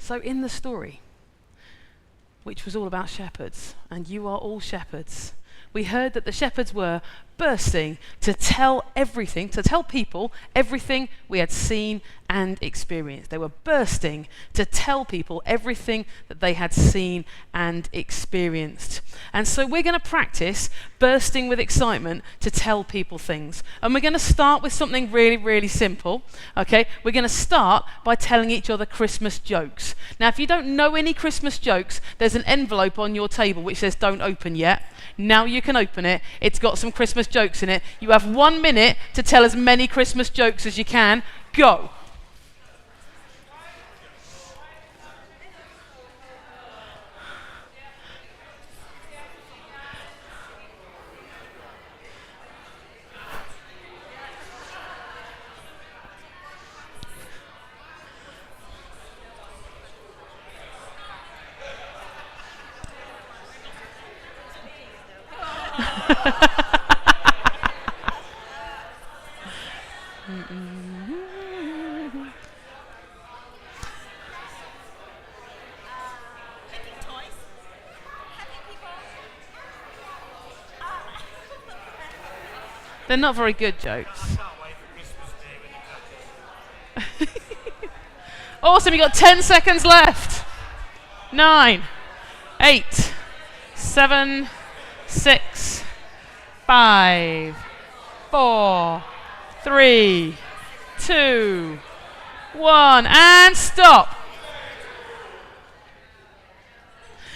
So in the story, which was all about shepherds, and you are all shepherds, we heard that the shepherds were bursting to tell people everything we had seen and experienced. They were bursting to tell people everything that they had seen and experienced. And so we're going to practice bursting with excitement to tell people things. And we're going to start with something really, really simple. Okay? We're going to start by telling each other Christmas jokes. Now, if you don't know any Christmas jokes, there's an envelope on your table which says "Don't open yet." Now you can open it. It's got some Christmas jokes in it. You have 1 minute to tell as many Christmas jokes as you can. Go. They're not very good jokes. Awesome, you got 10 seconds left. 9, 8, 7, 6, 5, 4, 3, 2, 1, and stop.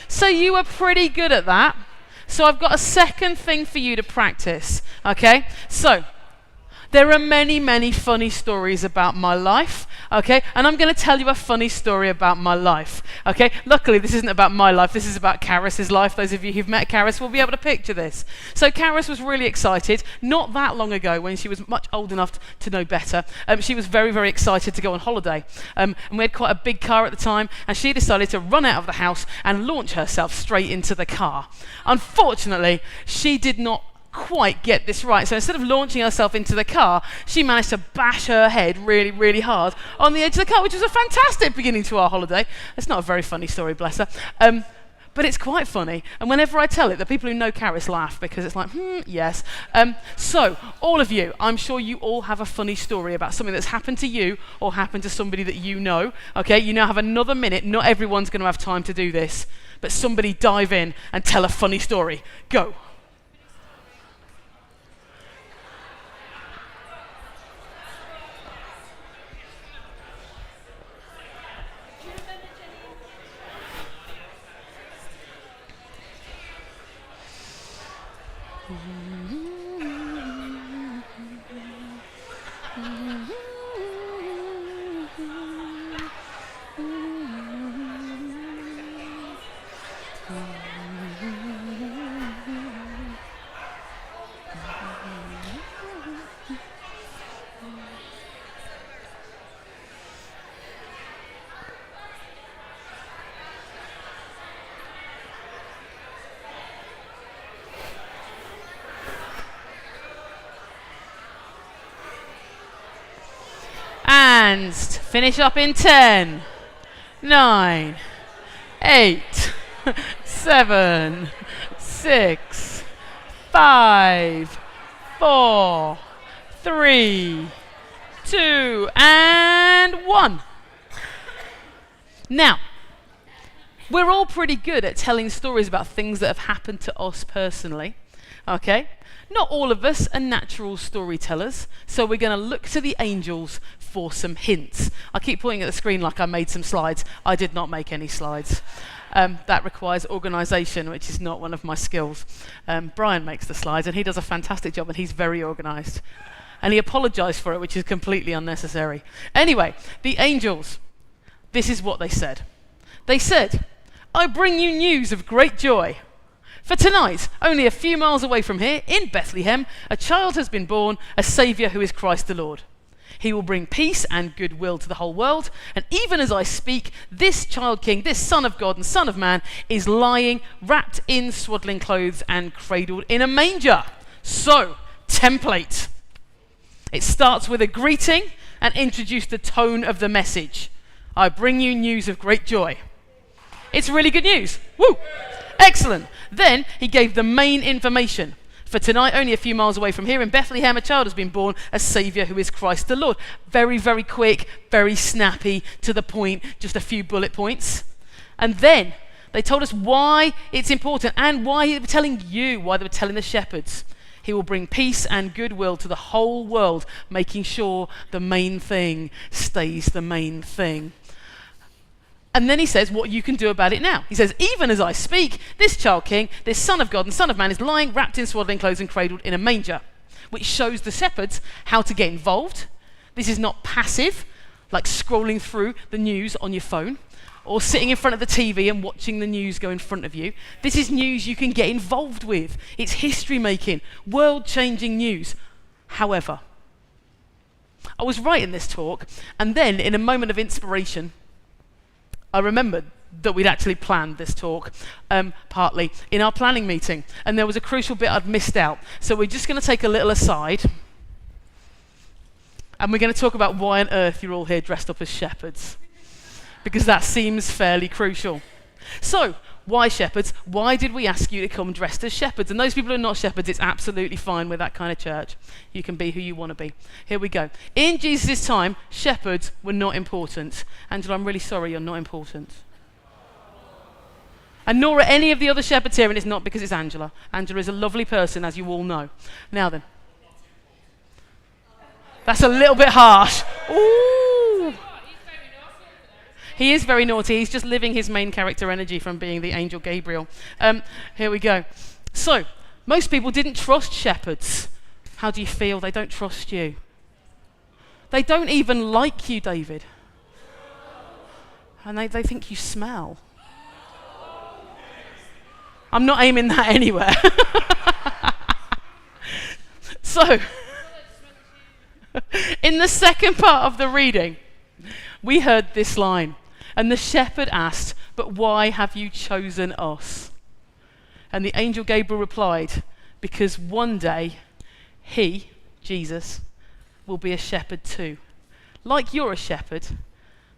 So you were pretty good at that. So I've got a second thing for you to practice, okay? So there are many, many funny stories about my life, okay? And I'm going to tell you a funny story about my life, okay? Luckily, this isn't about my life. This is about Karis's life. Those of you who've met Karis will be able to picture this. So Karis was really excited, not that long ago when she was much old enough to know better. She was very, very excited to go on holiday. And we had quite a big car at the time, and she decided to run out of the house and launch herself straight into the car. Unfortunately, she did not quite get this right. So instead of launching herself into the car, she managed to bash her head really, really hard on the edge of the car, which was a fantastic beginning to our holiday. It's not a very funny story, bless her. But it's quite funny. And whenever I tell it, the people who know Karis laugh because it's like, yes. So all of you, I'm sure you all have a funny story about something that's happened to you or happened to somebody that you know. Okay, you now have another minute. Not everyone's going to have time to do this, but somebody dive in and tell a funny story. Go. And finish up in 10, 9, 8, 7, 6, 5, 4, 3, 2, and 1. Now, we're all pretty good at telling stories about things that have happened to us personally, okay? Not all of us are natural storytellers, so we're going to look to the angels for some hints. I keep pointing at the screen like I made some slides. I did not make any slides. That requires organisation, which is not one of my skills. Brian makes the slides, and he does a fantastic job, and he's very organised. And he apologised for it, which is completely unnecessary. Anyway, the angels, this is what they said. They said, "I bring you news of great joy. For tonight, only a few miles away from here, in Bethlehem, a child has been born, a Saviour who is Christ the Lord. He will bring peace and goodwill to the whole world. And even as I speak, this child king, this Son of God and Son of Man, is lying, wrapped in swaddling clothes and cradled in a manger." So, template. It starts with a greeting and introduces the tone of the message. I bring you news of great joy. It's really good news. Woo! Excellent. Then he gave the main information. For tonight, only a few miles away from here in Bethlehem, a child has been born, a Saviour who is Christ the Lord. Very, very quick, very snappy, to the point, just a few bullet points. And then they told us why it's important and why they were telling you, why they were telling the shepherds. He will bring peace and goodwill to the whole world, making sure the main thing stays the main thing. And then he says what you can do about it now. He says, even as I speak, this child king, this son of God and son of man is lying wrapped in swaddling clothes and cradled in a manger, which shows the shepherds how to get involved. This is not passive, like scrolling through the news on your phone or sitting in front of the TV and watching the news go in front of you. This is news you can get involved with. It's history making, world-changing news. However, I was writing this talk, and then in a moment of inspiration, I remembered that we'd actually planned this talk, partly, in our planning meeting. And there was a crucial bit I'd missed out. So we're just going to take a little aside. And we're going to talk about why on earth you're all here dressed up as shepherds. Because that seems fairly crucial. So, why shepherds? Why did we ask you to come dressed as shepherds? And those people who are not shepherds, it's absolutely fine with that kind of church. You can be who you want to be. Here we go. In Jesus' time, shepherds were not important. Angela, I'm really sorry you're not important. And nor are any of the other shepherds here, and it's not because it's Angela. Angela is a lovely person, as you all know. Now then. That's a little bit harsh. Ooh. He is very naughty. He's just living his main character energy from being the angel Gabriel. Here we go. So, most people didn't trust shepherds. How do you feel? They don't trust you. They don't even like you, David. And they think you smell. I'm not aiming that anywhere. So, in the second part of the reading, we heard this line. And the shepherd asked, but why have you chosen us? And the angel Gabriel replied, because one day he, Jesus, will be a shepherd too. Like you're a shepherd,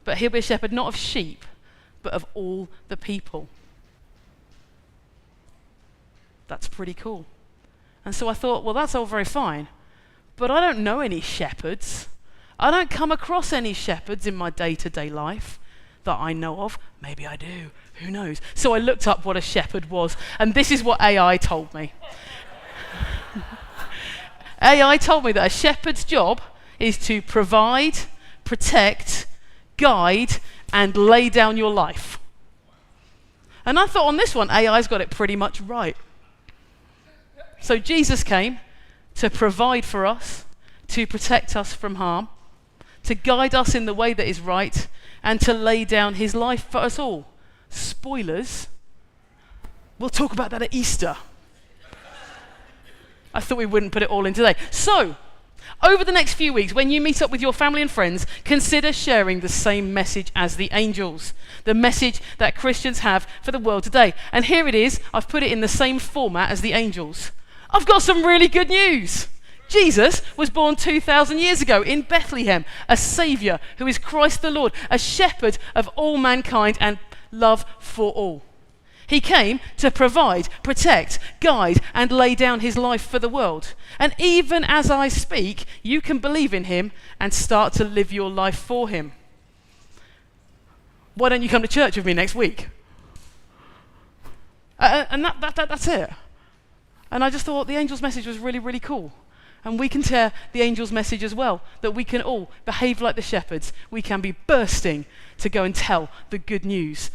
but he'll be a shepherd not of sheep, but of all the people. That's pretty cool. And so I thought, well, that's all very fine, but I don't know any shepherds. I don't come across any shepherds in my day-to-day life that I know of. Maybe I do. Who knows? So I looked up what a shepherd was, and this is what AI told me. AI told me that a shepherd's job is to provide, protect, guide, and lay down your life. And I thought on this one, AI's got it pretty much right. So Jesus came to provide for us, to protect us from harm, to guide us in the way that is right, and to lay down his life for us all. Spoilers. We'll talk about that at Easter. I thought we wouldn't put it all in today. So, over the next few weeks, when you meet up with your family and friends, consider sharing the same message as the angels. The message that Christians have for the world today. And here it is. I've put it in the same format as the angels. I've got some really good news. Jesus was born 2,000 years ago in Bethlehem, a Saviour who is Christ the Lord, a shepherd of all mankind and love for all. He came to provide, protect, guide, and lay down his life for the world. And even as I speak, you can believe in him and start to live your life for him. Why don't you come to church with me next week? And that's it. And I just thought the angel's message was really, really cool. And we can share the angel's message as well, that we can all behave like the shepherds. We can be bursting to go and tell the good news